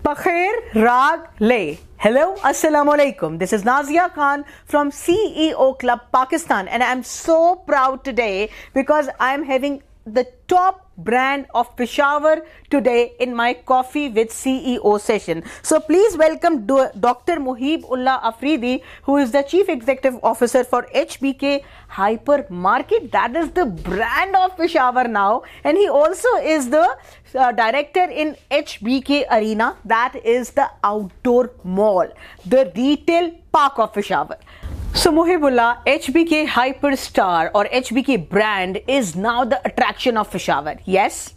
Bakhair Rag Le. Hello, Assalamu alaikum. This is Nazia Khan from CEO Club Pakistan, and I'm so proud today because I'm having the top brand of Peshawar today in my Coffee with CEO session. So please welcome Dr. Muhibullah Afridi, who is the Chief Executive Officer for HBK Hypermarket. That is the brand of Peshawar now, and he also is the director in HBK Arena. That is the outdoor mall, the retail park of Peshawar. So Muhibullah, HBK Hyperstar or HBK brand is now the attraction of Peshawar, yes?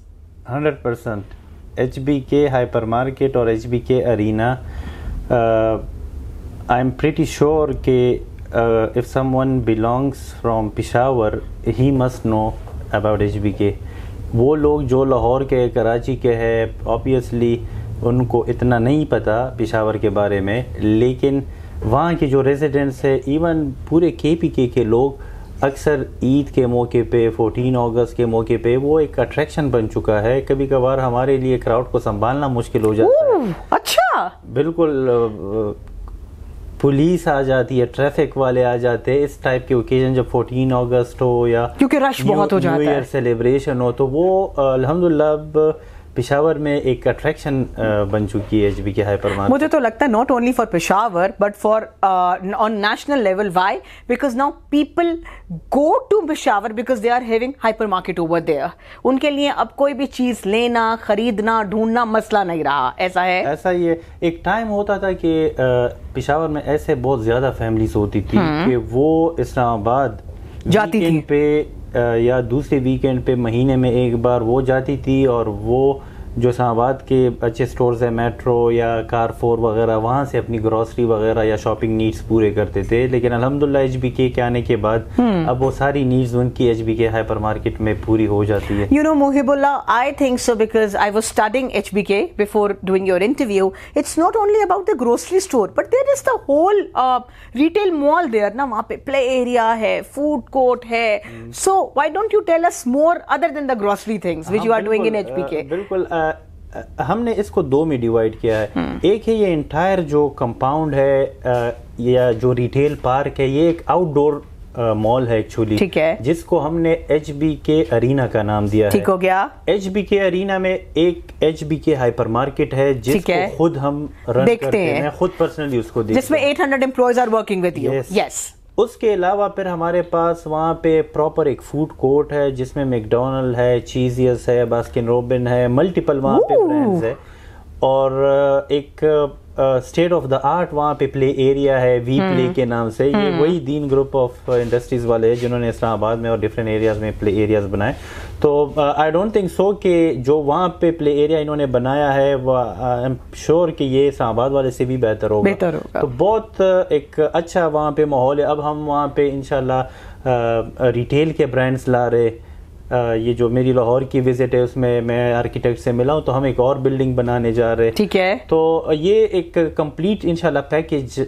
100%. HBK Hypermarket or HBK Arena, I'm pretty sure that if someone belongs from Peshawar, he must know about HBK. وہ لوگ جو لاہور کے کراچی کے ہے obviously ان کو اتنا نہیں پتہ پشاور کے بارے میں، لیکن وہاں کے جو ریزیڈنٹس ہے ایون پورے KPK کے لوگ اکثر عید کے موقع پہ 14 اگست کے موقع پہ وہ ایک اٹریکشن بن چکا ہے. کبھی کبھار ہمارے لیے کراؤڈ کو سنبھالنا مشکل ہو جاتا ہے. اچھا بالکل، پولیس آ جاتی ہے، ٹریفک والے آ جاتے ہیں اس ٹائپ کے اوکیزن جب 14 اگست ہو یا کیونکہ رش بہت ہو جاتا ہے، نیو ایئر سیلیبریشن ہو، تو وہ الحمدللہ اب پشاور میں ایک اٹریکشن بن چکی ہے HBK ہائپر مارکیٹ. مجھے تو لگتا ہے not only for Peshawar but for on national level. Why? Because now people go to Peshawar because they are having hyper market over there. ان کے لیے اب کوئی بھی چیز لینا، خریدنا، ڈھونڈنا مسئلہ نہیں رہا. ایسا ہے؟ ایسا ہی ہے. ایک ٹائم ہوتا تھا کہ پشاور میں ایسے بہت زیادہ فیملیز ہوتی تھی کہ وہ اسلام آباد جاتی تھی پہ یا دوسرے ویکینڈ پہ مہینے میں ایک بار وہ جاتی تھی، اور وہ جو اسلام آباد کے اچھے سٹورز ہیں میٹرو یا کارفور وغیرہ، وہاں سے اپنی گروسری وغیرہ یا شاپنگ نیڈز پورے کرتے تھے. لیکن الحمدللہ HBK کے آنے کے بعد اب وہ ساری نیڈز ان کی HBK ہائپر مارکیٹ میں پوری ہو جاتی ہے. You know Muhibullah, I think so because I was studying HBK before doing your interview. It's not only about the grocery store but there is the whole retail mall there na. وہاں پہ play area ہے، food court ہے. So why don't you tell us more other than the grocery things which you are doing in HBK? بالکل، ہم نے اس کو دو میں divide کیا ہے. ایک ہے یہ انٹائر جو کمپاؤنڈ ہے یا جو ریٹیل پارک ہے، یہ ایک آؤٹ ڈور مال ہے ایکچولی، ٹھیک ہے، جس کو ہم نے HBK ارینا کا نام دیا ہے. ٹھیک ہو گیا. HBK ارینا میں ایک HBK ہائپر مارکیٹ ہے جس کو خود ہم رن کرتے ہیں، خود پرسنلی اس کو دیکھتے ہیں، جس میں 800 employees are working with you. Yes. اس کے علاوہ پھر ہمارے پاس وہاں پہ پراپر ایک فوڈ کورٹ ہے جس میں میکڈونلڈ ہے، چیزیس ہے، باسکن روبن ہے، ملٹیپل وہاں پہ برانڈز ہے، اور ایک اسٹیٹ آف دا آرٹ وہاں پہ پلے ایریا ہے وی پلے کے نام سے. یہ وہی دین گروپ آف انڈسٹریز والے ہیں جنہوں نے اسلام آباد میں اور ڈفرینٹ ایریاز میں پلے ایریاز بنائے. تو آئی ڈونٹ تھنک سو کہ جو وہاں پہ پلے ایریا انہوں نے بنایا ہے وہ آئی ایم شیور کہ یہ اسلام آباد والے سے بھی بہتر ہوگا. تو بہت ایک اچھا وہاں پہ ماحول ہے. اب ہم وہاں پہ انشاءاللہ ریٹیل کے برانڈز لا رہے. یہ جو میری لاہور کی وزٹ ہے اس میں میں آرکیٹیکٹ سے ملا ہوں، تو ہم ایک اور بلڈنگ بنانے جا رہے. ٹھیک ہے. تو یہ ایک کمپلیٹ انشاءاللہ پیکیج.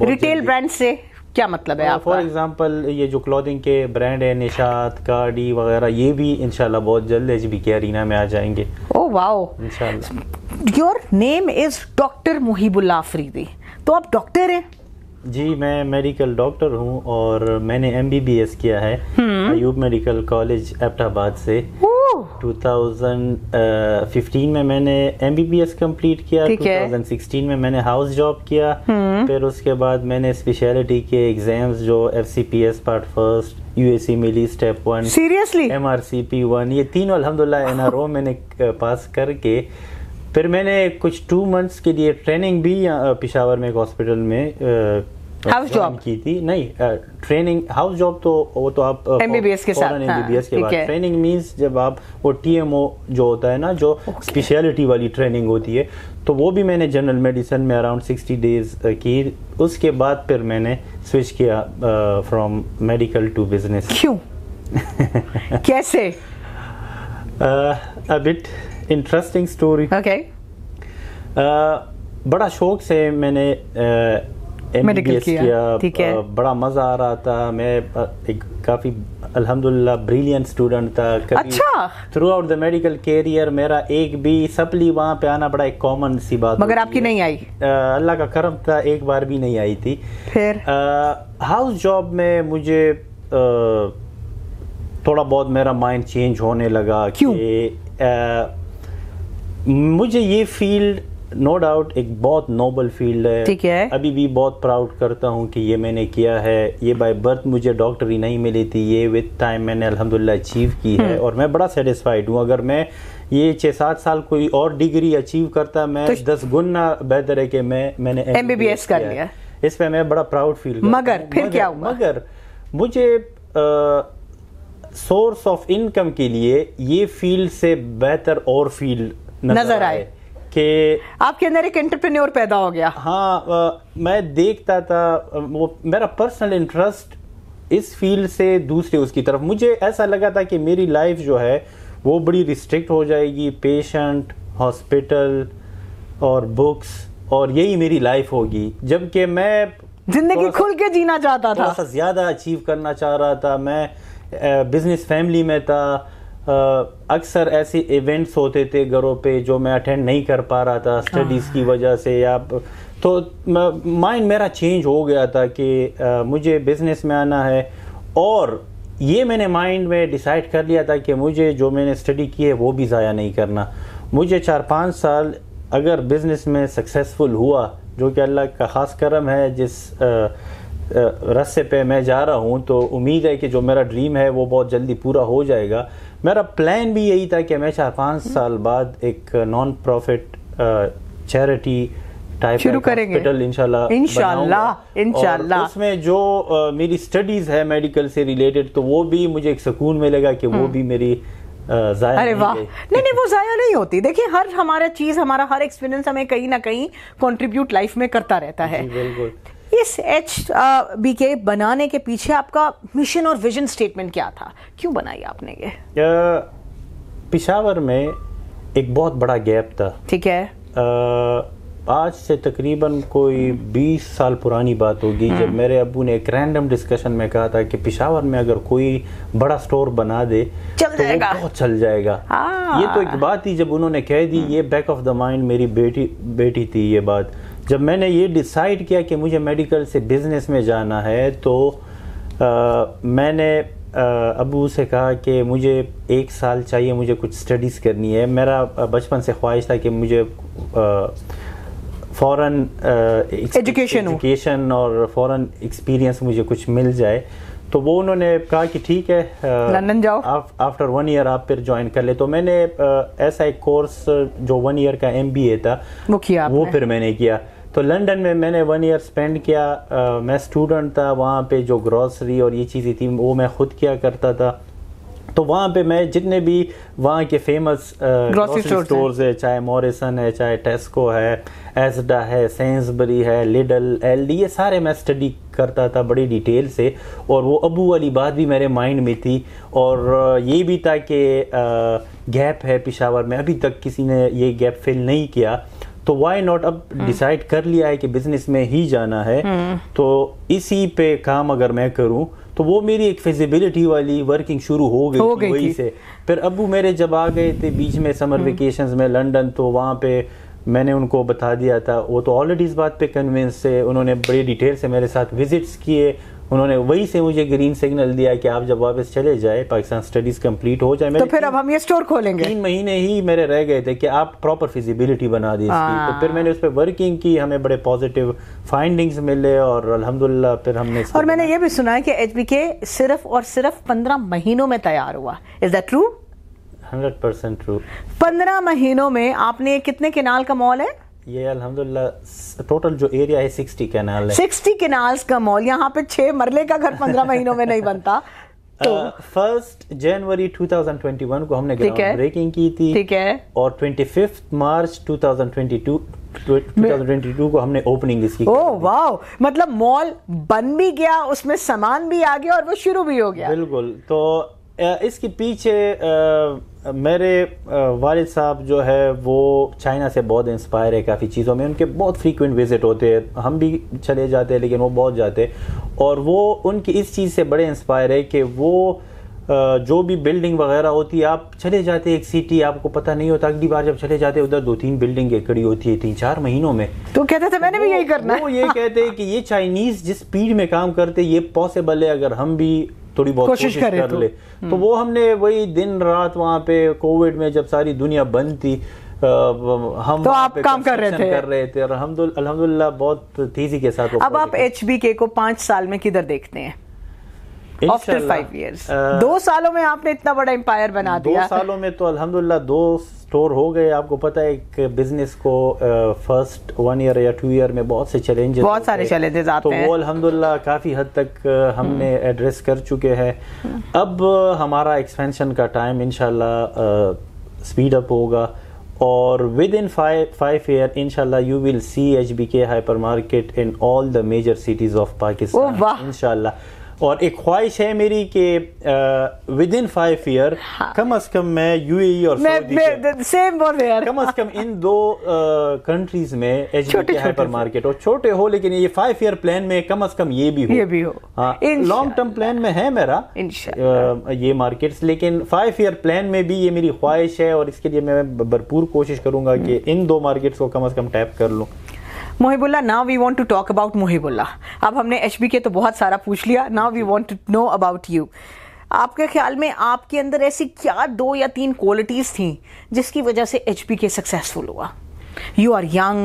ریٹیل برانڈ سے کیا مطلب ہے آپ کا؟ فار ایگزامپل یہ جو کلودنگ کے برانڈ ہیں نشاط، کارڈی وغیرہ، یہ بھی انشاءاللہ بہت جلد HBK ارینا میں آ جائیں گے. Oh wow. انشاءاللہ. Your name is doctor Muhibullah Afridi, تو آپ ڈاکٹر ہیں؟ جی، میں میڈیکل ڈاکٹر ہوں اور میں نے MBBS کیا ہے ایوب میڈیکل کالج ایبٹ آباد سے. 2015 میں نے MBBS کمپلیٹ کیا. 2016 میں نے ہاؤس جاب کیا. پھر اس کے بعد میں نے اسپیشلٹی کے ایگزامز جو FCPS پارٹ فرسٹ، UAC ملی اسٹیپ 1، سیریسلی MRCP1، یہ تینوں الحمدللہ NRO میں نے پاس کر کے پھر میں نے کچھ 2 months کے لیے ٹریننگ بھی پشاور میں ایک ہاسپٹل میں ہاؤس جاب کی تھی. نہیں، ٹریننگ ہاؤس جاب تو وہ تو آپ MBBS کے ساتھ. MBBS کے بعد ٹریننگ مینس جب آپ وہ TMO جو ہوتا ہے نا، جو اسپیشلٹی والی ٹریننگ ہوتی ہے، تو وہ بھی میں نے جنرل میڈیسن میں اراؤنڈ 60 days کی. اس کے بعد پھر میں نے سوئچ کیا فرام میڈیکل ٹو بزنس. کیوں؟ کیسے؟ a bit interesting story. Okay. بڑا شوق سے میں نے MBBS کیا, بڑا مزہ آ رہا تھا. میں ایک کافی الحمدللہ بریلینٹ اسٹوڈنٹ تھا. اچھا, throughout the medical career میرا ایک بھی سپلی وہاں پہ آنا بڑا ایک کامن سی بات, مگر آپ کی نہیں آئی. اللہ کا کرم تھا, ایک بار بھی نہیں آئی تھی. پھر ہاؤس جاب میں مجھے تھوڑا بہت میرا مائنڈ چینج ہونے لگا. کہ مجھے یہ فیلڈ نو ڈاؤٹ ایک بہت نوبل فیلڈ ہے. ٹھیک ہے, ابھی بھی بہت پراؤڈ کرتا ہوں کہ یہ میں نے کیا ہے. یہ بائی برتھ مجھے ڈاکٹری نہیں ملی تھی, یہ وتھ ٹائم میں نے الحمدللہ اچیو کی ہے, اور میں بڑا سیٹسفائیڈ ہوں. اگر میں یہ 6-7 سال کوئی اور ڈگری اچیو کرتا, میں 10 گنا بہتر ہے کہ میں نے MBBS کر لیا. اس پہ میں بڑا پراؤڈ فیل کرتا ہوں. مگر پھر کیا ہوا؟ مگر مجھے سورس آف انکم کے لیے یہ فیلڈ سے بہتر اور فیلڈ نظر آئے کہ آپ کے اندر ایک انٹرپرینور پیدا ہو گیا. ہاں, میں دیکھتا تھا وہ میرا پرسنل انٹرسٹ اس فیلڈ سے دوسرے اس کی طرف. مجھے ایسا لگا تھا کہ میری لائف جو ہے وہ بڑی ریسٹرکٹ ہو جائے گی, پیشنٹ, ہاسپٹل اور بکس, اور یہی میری لائف ہوگی. جبکہ میں زندگی کھل کے جینا چاہتا تھا, تھوڑا سا زیادہ اچیو کرنا چاہ رہا تھا. میں بزنس فیملی میں تھا, اکثر ایسے ایونٹس ہوتے تھے گھروں پہ جو میں اٹینڈ نہیں کر پا رہا تھا اسٹڈیز کی وجہ سے, یا تو مائنڈ میرا چینج ہو گیا تھا کہ مجھے بزنس میں آنا ہے. اور یہ میں نے مائنڈ میں ڈیسائیڈ کر لیا تھا کہ مجھے جو میں نے اسٹڈی کی ہے وہ بھی ضائع نہیں کرنا. مجھے 4-5 سال اگر بزنس میں سکسیسفل ہوا, جو کہ اللہ کا خاص کرم ہے, جس راستے پہ میں جا رہا ہوں, تو امید ہے کہ جو میرا ڈریم ہے وہ بہت جلدی پورا ہو جائے گا. میرا پلان بھی یہی تھا کہ میں 4-5 سال بعد ایک نان پروفٹ چیریٹی ٹائپ شروع کریں گے انشاءاللہ. اس میں جو میری سٹڈیز ہے میڈیکل سے ریلیٹڈ, تو وہ بھی مجھے ایک سکون ملے گا کہ وہ بھی میری ضائع ارے واہ, نہیں وہ ضائع نہیں ہوتی. دیکھیں ہر ہمارا چیز, ہمارا ہر ایکسپیرینس ہمیں کہیں نہ کہیں کنٹریبیوٹ لائف میں کرتا رہتا ہے. بالکل. اس HBK بنانے کے پیچھے آپ کا مشن اور ویژن سٹیٹمنٹ کیا تھا, کیوں بنائی آپ نے یہ؟ پشاور میں ایک بہت بڑا گیپ تھا. ٹھیک ہے, آج سے تقریباً کوئی 20 سال پرانی بات ہوگی, جب میرے ابو نے ایک رینڈم ڈسکشن میں کہا تھا کہ پشاور میں اگر کوئی بڑا سٹور بنا دے تو وہ بہت چل جائے گا. یہ تو ایک بات تھی جب انہوں نے کہہ دی, یہ بیک آف دا مائنڈ میری بیٹی تھی یہ بات. جب میں نے یہ ڈیسائیڈ کیا کہ مجھے میڈیکل سے بزنس میں جانا ہے, تو میں نے ابو سے کہا کہ مجھے 1 سال چاہیے, مجھے کچھ سٹڈیز کرنی ہے. میرا بچپن سے خواہش تھا کہ مجھے فورن ایجوکیشن اور فورن ایکسپیرینس مجھے کچھ مل جائے. تو وہ انہوں نے کہا کہ ٹھیک ہے, لندن جاؤ, آفٹر 1 ایئر آپ پھر جوائن کر لے. تو میں نے ایسا ایک کورس جو 1 ایئر کا MBA تھا وہ پھر میں نے کیا. تو لنڈن میں نے 1 ایئر اسپینڈ کیا. میں اسٹوڈنٹ تھا, وہاں پہ جو گروسری اور یہ چیزیں تھیں وہ میں خود کیا کرتا تھا. تو وہاں پہ میں جتنے بھی وہاں کے فیمس گروسری اسٹورز ہے, چاہے موریسن ہے, چاہے ٹیسکو ہے, ایسڈا ہے, سینسبری ہے, لیڈل, LD, یہ سارے میں اسٹڈی کرتا تھا بڑی ڈیٹیل سے. اور وہ ابو والی بات بھی میرے مائنڈ میں تھی, اور یہ بھی تھا کہ گیپ ہے پشاور میں, ابھی تک کسی نے یہ گیپ فل نہیں کیا. تو وائی ناٹ, اب ڈیسائیڈ کر لیا ہے کہ بزنس میں ہی جانا ہے, تو اسی پہ کام اگر میں کروں تو وہ میری ایک فیزیبلٹی والی ورکنگ شروع ہو گئی وہی سے. پھر ابو میرے جب آ گئے تھے بیچ میں سمر ویکیشنز میں لنڈن, تو وہاں پہ میں نے ان کو بتا دیا تھا, وہ تو آلریڈی اس بات پہ کنونس تھے. انہوں نے بڑی ڈیٹیل سے میرے ساتھ وزٹس کیے, انہوں نے وہی سے مجھے گرین سگنل دیا کہ آپ جب واپس چلے جائے, پاکستان سٹڈیز کمپلیٹ ہو جائے. تو پھر اب ہم یہ اسٹور کھولیں گے. 3 مہینے ہی میرے رہ گئے تھے کہ آپ پراپر فیزیبلٹی بنا دی اس کی. تو پھر میں نے اس پہ ورکنگ کی, ہمیں بڑے پازیٹیو فائنڈنگز ملے, اور الحمدللہ پھر ہم نے. اور میں نے یہ بھی سنا ہے کہ HBK صرف اور صرف 15 مہینوں میں تیار ہوا. Is that true? 100% ٹرو. 15 مہینوں میں آپ نے کتنے کنال کا مال ہے یہ؟ الحمدللہ ٹوٹل جو ایریا ہے 60 کینال ہے. 60 کینالز کا مال. یہاں پہ 6 مرلے کا گھر 15 مہینوں میں نہیں بنتا. 1 جنوری 2021 کو ہم نے گراؤنڈ بریکنگ کی تھی. ٹھیک ہے. اور 25 مارچ 2022 کو ہم نے اوپننگ اس کی. اوہ واو, مطلب مال بن بھی گیا, اس میں سامان بھی آ گیا, اور وہ شروع بھی ہو گیا. بالکل. تو اس کے پیچھے میرے والد صاحب جو ہے وہ چائنا سے بہت انسپائر ہے کافی چیزوں میں. ان کے بہت فریکوینٹ وزٹ ہوتے ہیں, ہم بھی چلے جاتے ہیں لیکن وہ بہت جاتے, اور وہ ان کی اس چیز سے بڑے انسپائر ہے کہ وہ جو بھی بلڈنگ وغیرہ ہوتی ہے, آپ چلے جاتے ایک سٹی, آپ کو پتہ نہیں ہوتا, اگلی بار جب چلے جاتے ادھر 2-3 بلڈنگیں کھڑی ہوتی ہے 3-4 مہینوں میں. تو کہتے تھے میں نے بھی یہی کرنا ہے. وہ یہ کہتے ہیں کہ یہ چائنیز جس سپیڈ میں کام کرتے یہ پاسبل ہے اگر ہم بھی تھوڑی بہت کوشش کر لے. تو وہ ہم نے وہی دن رات وہاں پہ کووڈ میں جب ساری دنیا بند تھی ہم تو آپ کام کر رہے تھے اور الحمدللہ بہت تیزی کے ساتھ. اب آپ HBK کو 5 سال میں کدھر دیکھتے ہیں؟ After 5 years 2 سالوں میں آپ نے اتنا بڑا امپائر بنا دیا. 2 سالوں میں تو الحمدللہ 2 سٹور ہو گئے. آپ کو پتہ ہے ایک بزنس کو فرسٹ 1 ایئر یا 2 ایئر میں بہت سے چیلنجز, بہت سارے چیلنجز آتے ہیں, تو وہ الحمدللہ کافی حد تک ہم نے ایڈریس کر چکے ہیں. اب ہمارا ایکسپینشن کا ٹائم انشاءاللہ سپیڈ اپ ہوگا, اور within 5 year انشاءاللہ you will see HBK hypermarket in all the major cities of Pakistan انشاءاللہ. اور ایک خواہش ہے میری کہ within 5 year کم از کم میں UAE اور سعودی کم از کم ان 2 کنٹریز میں HBK ہائپر مارکیٹ, اور چھوٹے ہو لیکن یہ 5 year پلان میں کم از کم یہ بھی ہو. لانگ ٹرم پلان میں ہے میرا یہ مارکیٹس, لیکن 5 year پلان میں بھی یہ میری خواہش ہے, اور اس کے لیے میں بھرپور کوشش کروں گا کہ ان 2 مارکیٹس کو کم از کم ٹیپ کر لوں. محب اللہ, now we want to talk about محب اللہ. اب ہم نے HBK تو بہت سارا پوچھ لیا, now we want to know about you. آپ کے خیال میں آپ کے اندر ایسی کیا 2 یا 3 کوالٹیز تھیں جس کی وجہ سے HBK سکسیسفل ہوا؟ You are young,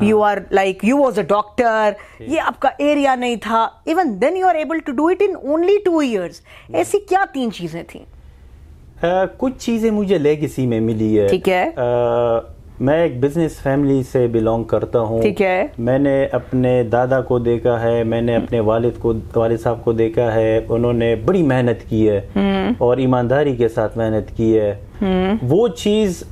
you are like, you was a doctor, یہ آپ کا ایریا نہیں تھا, even then you are able to do it in only 2 years. ایسی کیا 3 چیزیں تھیں؟ کچھ چیزیں مجھے لیگیسی میں ملی ہے. ٹھیک ہے. میں ایک بزنس فیملی سے بلونگ کرتا ہوں. ٹھیک ہے. میں نے اپنے دادا کو دیکھا ہے, میں نے اپنے والد صاحب کو دیکھا ہے, انہوں نے بڑی محنت کی ہے اور ایمانداری کے ساتھ محنت کی ہے. وہ چیز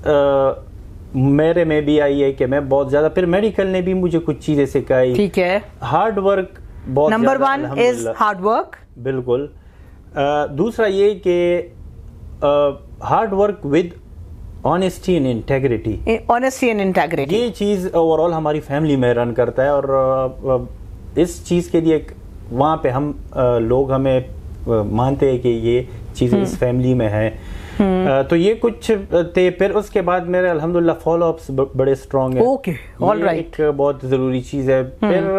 میرے میں بھی آئی ہے کہ میں بہت زیادہ, پھر میڈیکل نے بھی مجھے کچھ چیزیں سکھائی. ٹھیک ہے. ہارڈ ورک بہت, نمبر 1 از ہارڈ ورک. بالکل. دوسرا یہ کہ hard work with honesty and integrity. Honesty and integrity یہ چیز اوور آل ہماری فیملی میں رن کرتا ہے, اور اس چیز کے لیے وہاں پہ ہم لوگ ہمیں مانتے ہیں کہ یہ چیزیں اس فیملی میں ہیں. تو یہ کچھ تھے. پھر اس کے بعد میرے الحمدللہ فالو اپس بڑے اسٹرانگ ہیں. Okay, all right. ایک بہت ضروری چیز ہے. پھر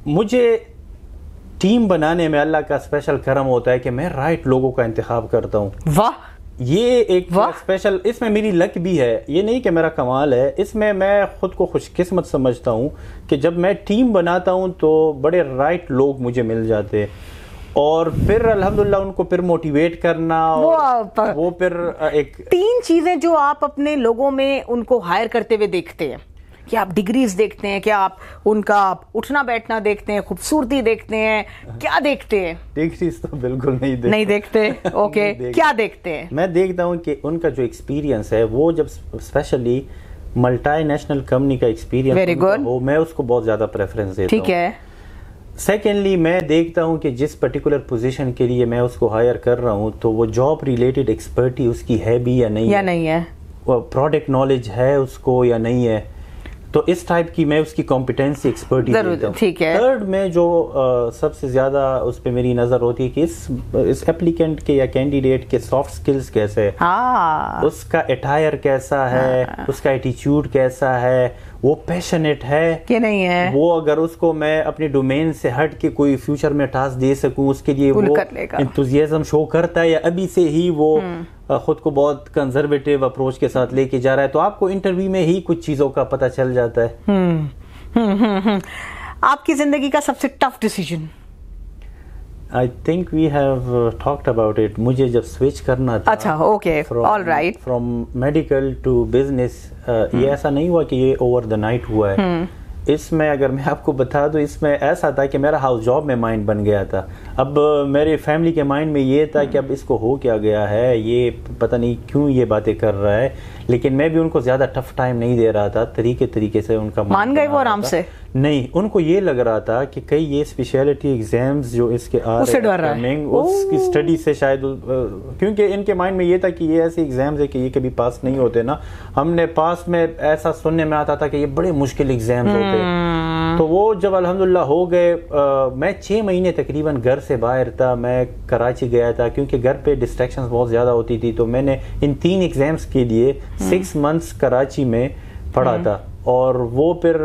مجھے ٹیم بنانے میں اللہ کا اسپیشل کرم ہوتا ہے کہ میں رائٹ لوگوں کا انتخاب کرتا ہوں. واہ, یہ ایک اسپیشل, اس میں میری لک بھی ہے, یہ نہیں کہ میرا کمال ہے, اس میں خود کو خوش قسمت سمجھتا ہوں کہ جب میں ٹیم بناتا ہوں تو بڑے رائٹ لوگ مجھے مل جاتے, اور پھر الحمدللہ ان کو پھر موٹیویٹ کرنا, اور وہ پھر ایک 3 چیزیں جو آپ اپنے لوگوں میں ان کو ہائر کرتے ہوئے دیکھتے ہیں. کیا آپ ڈگریز دیکھتے ہیں, کیا آپ ان کا اٹھنا بیٹھنا دیکھتے ہیں, خوبصورتی دیکھتے ہیں, کیا دیکھتے ہیں؟ ڈگریز تو بالکل نہیں دیکھتے. اوکے, کیا دیکھتے ہیں؟ میں دیکھتا ہوں کہ ان کا جو ایکسپیرینس ہے, وہ جب اسپیشلی ملٹی نیشنل کمپنی کا ایکسپیرینس ہو, میں اس کو بہت زیادہ پریفرنس دیتا ہوں. ٹھیک ہے. سیکنڈلی میں دیکھتا ہوں کہ جس پرٹیکولر پوزیشن کے لیے میں اس کو ہائر کر رہا ہوں تو وہ جاب ریلیٹڈ ایکسپرٹی اس کی ہے بھی یا نہیں ہے, پروڈکٹ نالج ہے اس کو یا نہیں ہے. تو اس ٹائپ کی میں اس کی کمپیٹنسی ایکسپرٹی دیتا ہوں. تھرڈ میں جو سب سے زیادہ اس پہ میری نظر ہوتی ہے کہ اس ایپلیکینٹ کے یا کینڈیڈیٹ کے سافٹ سکلز کیسے, اس کا اٹائر کیسا ہے, اس کا ایٹیچیوڈ کیسا ہے, وہ پیشنیٹ ہے کہ نہیں ہے, وہ اگر اس کو میں اپنے ڈومین سے ہٹ کے کوئی فیوچر میں ٹاسک دے سکوں اس کے لیے وہ انتھوزیازم شو کرتا ہے, یا ابھی سے ہی وہ خود کو بہت کنزرویٹو اپروچ کے ساتھ لے کے جا رہا ہے. تو آپ کو انٹرویو میں ہی کچھ چیزوں کا پتہ چل جاتا ہے. آپ کی زندگی کا سب سے tough decision? I think we have talked about it. مجھے جب سوئچ کرنا تھا, اچھا okay, all right, from medical to business, یہ ایسا نہیں ہوا کہ یہ اوور دا نائٹ ہوا ہے. اس میں اگر میں آپ کو بتا دوں، اس میں ایسا تھا کہ میرا ہاؤس جاب میں مائنڈ بن گیا تھا. اب میرے فیملی کے مائنڈ میں یہ تھا کہ اب اس کو ہو کیا گیا ہے، یہ پتہ نہیں کیوں یہ باتیں کر رہا ہے. لیکن میں بھی ان کو زیادہ ٹف ٹائم نہیں دے رہا تھا، طریقے سے ان کا مان گئے وہ آرام سے. نہیں، ان کو یہ لگ رہا تھا کہ کئی یہ اسپیشلٹی ایگزامز جو اس کے آ رہے ہیں اس کی اسٹڈی سے شاید، کیونکہ ان کے مائنڈ میں یہ تھا کہ یہ ایسے ایگزامز ہے کہ یہ کبھی پاس نہیں ہوتے نا. ہم نے پاس میں ایسا سننے میں آتا تھا کہ یہ بڑے مشکل ایگزامز ہوتے ہیں. تو وہ جب الحمدللہ ہو گئے، میں 6 مہینے تقریباً گھر سے باہر تھا. میں کراچی گیا تھا کیونکہ گھر پہ ڈسٹریکشنز بہت زیادہ ہوتی تھی. تو میں نے ان 3 ایگزامز کے لیے 6 منتھس کراچی میں پڑھا تھا، اور وہ پھر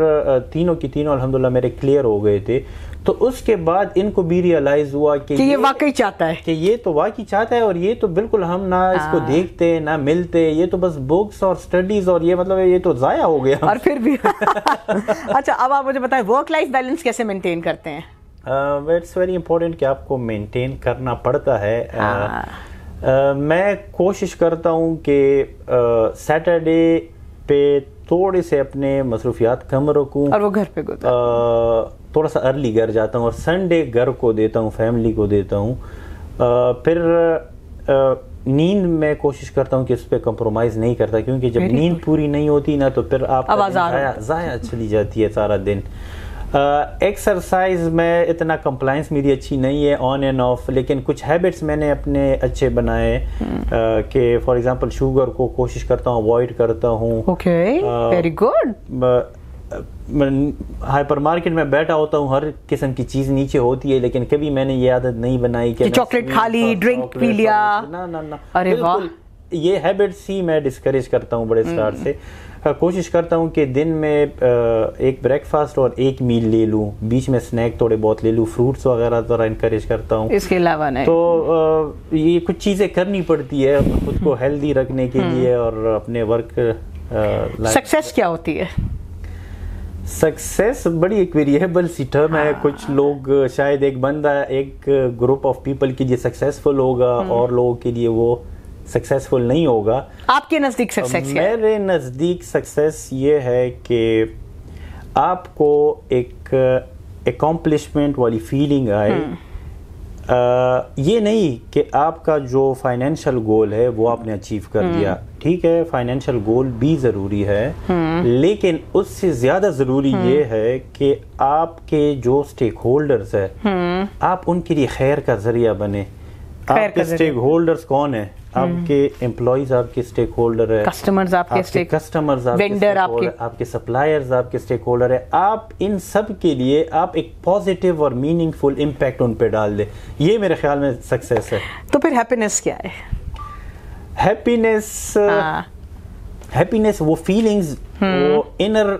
تینوں کی تینوں الحمدللہ میرے کلیئر ہو گئے تھے. تو اس کے بعد ان کو بھی ریئلائز ہوا کہ یہ واقعی چاہتا ہے، کہ یہ تو واقعی چاہتا ہے، اور یہ تو بالکل ہم نہ اس کو دیکھتے نہ ملتے، یہ تو بس بکس اور سٹڈیز، اور یہ مطلب یہ تو ضائع ہو گیا. اور پھر بھی اچھا اب آپ مجھے بتائیں ورک لائف بیلنس کیسے مینٹین کرتے ہیں؟ اٹس ویری امپورٹنٹ کہ آپ کو مینٹین کرنا پڑتا ہے. میں کوشش کرتا ہوں کہ سیٹرڈے پہ تھوڑے سے اپنے مصروفیات کم رکھوں، اور وہ گھر پہ تھوڑا سا ارلی گھر جاتا ہوں، اور سنڈے گھر کو دیتا ہوں، فیملی کو دیتا ہوں. پھر نیند میں کوشش کرتا ہوں کہ اس پہ کمپرومائز نہیں کرتا، کیونکہ جب نیند پوری نہیں ہوتی نا تو پھر آپ ضائع چلی جاتی ہے سارا دن. ایکسرسائز میں اتنا کمپلائنس میری اچھی نہیں ہے، آن اینڈ آف، لیکن کچھ ہیبٹس میں نے اپنے اچھے بنائے کہ فار ایگزامپل شوگر کو کوشش کرتا ہوں اوائڈ کرتا ہوں. Very good. ہائپر مارکیٹ میں بیٹھا ہوتا ہوں، ہر قسم کی چیز نیچے ہوتی ہے، لیکن کبھی میں نے یہ عادت نہیں بنائی کہ چاکلیٹ کھا لی، ڈرنک پی لیا. ارے واہ، یہ ہیبٹس ہی میں ڈسکریج کرتا ہوں بڑے اسٹارٹ سے. کوشش کرتا ہوں کہ دن میں ایک بریک فاسٹ اور ایک میل لے لوں، بیچ میں سنیک تھوڑے بہت لے لوں، فروٹس وغیرہ ذرا انکریج کرتا ہوں. اس کے علاوہ نہیں تو یہ کچھ چیزیں کرنی پڑتی ہے خود کو ہیلدی رکھنے کے لیے اور اپنے ورک. سکسیس کیا ہوتی ہے؟ سکسیس بڑی ایک ویریبل سی ٹرم ہے. کچھ لوگ شاید ایک بندہ ایک گروپ آف پیپل کے لیے سکسیسفل ہوگا اور لوگوں کے لیے وہ سکسیسفل نہیں ہوگا. آپ کے نزدیک سکسیس کیا ہے؟ میرے نزدیک سکسیس یہ ہے کہ آپ کو ایک اکمپلشمنٹ والی فیلنگ آئے. یہ نہیں کہ آپ کا جو فائنینشیل گول ہے وہ آپ نے اچیو کر دیا. ٹھیک ہے، فائنینشیل گول بھی ضروری ہے، لیکن اس سے زیادہ ضروری یہ ہے کہ آپ کے جو اسٹیک ہولڈرز ہیں آپ ان کے لیے خیر کا ذریعہ بنے. آپ کے اسٹیک ہولڈرز کون ہیں؟ آپ کے امپلائیز آپ کے اسٹیک ہولڈر ہے، کسٹمرز آپ کے کسٹمرز، وینڈر آپ کے سپلائرز آپ کے اسٹیک ہولڈر ہے. آپ ان سب کے لیے آپ ایک پازیٹیو اور میننگ فل امپیکٹ ان پہ ڈال دیں. یہ میرے خیال میں سکسیس ہے. تو پھر ہیپینس کیا ہے؟ ہیپینس وہ فیلنگز، وہ انر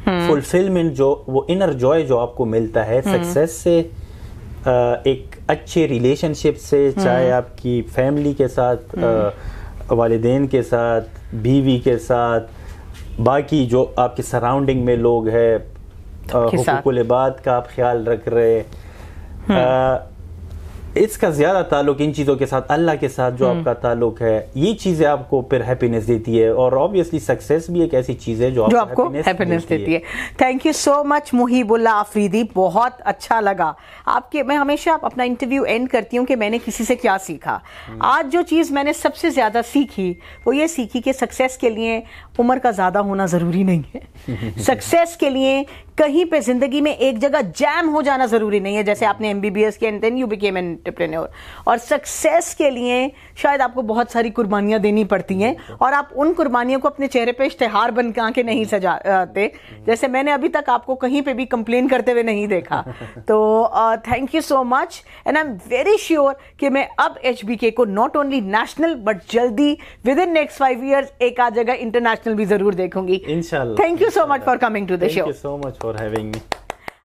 فلفلمنٹ، جو وہ انر جوائے جو آپ کو ملتا ہے سکسیس سے، ایک اچھے ریلیشن شپ سے، چاہے آپ کی فیملی کے ساتھ، والدین کے ساتھ، بیوی کے ساتھ، باقی جو آپ کے سراؤنڈنگ میں لوگ ہیں، حقوق العباد کا آپ خیال رکھ رہے. اس کا زیادہ تعلق ان چیزوں کے ساتھ، اللہ کے ساتھ جو آپ کا تعلق ہے، یہ چیزیں آپ کو پھر ہیپینس دیتی ہے. اور آبویسلی سکسیس بھی ایک ایسی چیز ہے جو آپ کو ہیپینس دیتی ہے. تھینک یو سو مچ محیب اللہ آفریدی، بہت اچھا لگا آپ کے. میں ہمیشہ اپنا انٹرویو اینڈ کرتی ہوں کہ میں نے کسی سے کیا سیکھا. آج جو چیز میں نے سب سے زیادہ سیکھی وہ یہ سیکھی کہ سکسیس کے لیے عمر کا زیادہ ہونا ضروری نہیں ہے. سکسیس کے لیے کہیں پہ زندگی میں ایک جگہ جیم ہو جانا ضروری نہیں ہے، جیسے آپ نے MBBS کیا and then you became an entrepreneur. اور سکسیس کے لیے شاید آپ کو بہت ساری قربانیاں دینی پڑتی ہیں، اور آپ ان قربانیوں کو اپنے چہرے پہ اشتہار بن کے نہیں سجاتے. جیسے میں نے ابھی تک آپ کو کہیں پہ بھی کمپلین کرتے ہوئے نہیں دیکھا. تو thank you so much, and I am very sure کہ میں اب HBK کو ناٹ اونلی نیشنل بٹ جلدی ود ان نیکسٹ 5 ایئرز ایک آدھ جگہ انٹرنیشنل بھی ضرور دیکھوں گی. انشاءاللہ. Thank you so much for coming to the show. Thank you so much for having me.